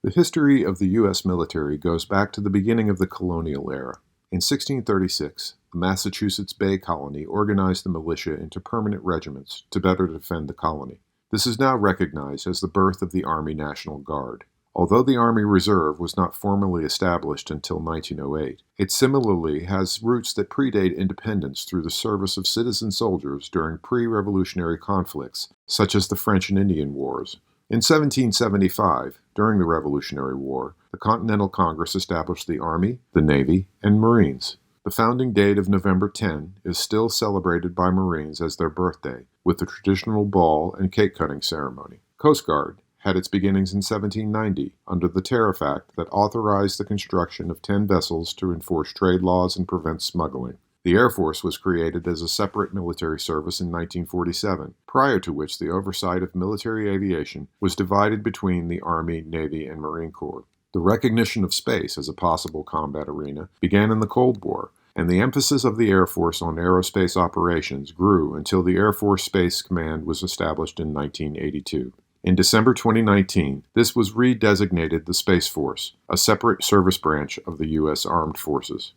The history of the U.S. military goes back to the beginning of the colonial era. In 1636, the Massachusetts Bay Colony organized the militia into permanent regiments to better defend the colony. This is now recognized as the birth of the Army National Guard. Although the Army Reserve was not formally established until 1908, it similarly has roots that predate independence through the service of citizen soldiers during pre-revolutionary conflicts, such as the French and Indian Wars. In 1775, during the Revolutionary War, the Continental Congress established the Army, the Navy, and Marines. The founding date of November 10 is still celebrated by Marines as their birthday, with the traditional ball and cake-cutting ceremony. Coast Guard had its beginnings in 1790 under the Tariff Act that authorized the construction of 10 vessels to enforce trade laws and prevent smuggling. The Air Force was created as a separate military service in 1947, prior to which the oversight of military aviation was divided between the Army, Navy, and Marine Corps. The recognition of space as a possible combat arena began in the Cold War, and the emphasis of the Air Force on aerospace operations grew until the Air Force Space Command was established in 1982. In December 2019, this was redesignated the Space Force, a separate service branch of the U.S. Armed Forces.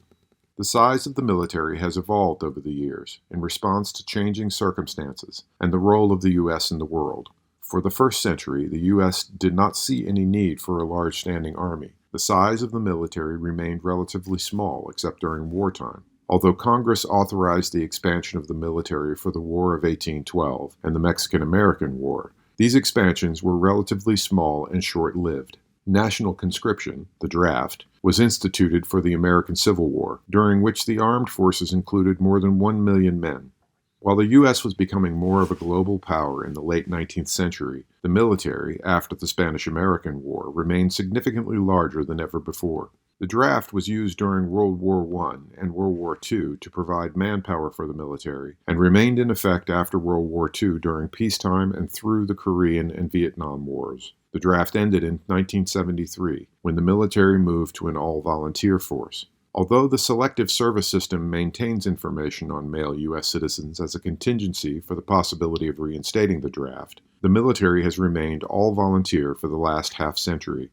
The size of the military has evolved over the years in response to changing circumstances and the role of the U.S. in the world. For the first century, the U.S. did not see any need for a large standing army. The size of the military remained relatively small except during wartime. Although Congress authorized the expansion of the military for the War of 1812 and the Mexican-American War, these expansions were relatively small and short-lived. National conscription, the draft, was instituted for the American Civil War, during which the armed forces included more than 1 million men. While the U.S. was becoming more of a global power in the late 19th century, the military, after the Spanish-American War, remained significantly larger than ever before. The draft was used during World War I and World War II to provide manpower for the military, and remained in effect after World War II during peacetime and through the Korean and Vietnam Wars. The draft ended in 1973, when the military moved to an all-volunteer force. Although the selective service system maintains information on male U.S. citizens as a contingency for the possibility of reinstating the draft, the military has remained all-volunteer for the last half-century,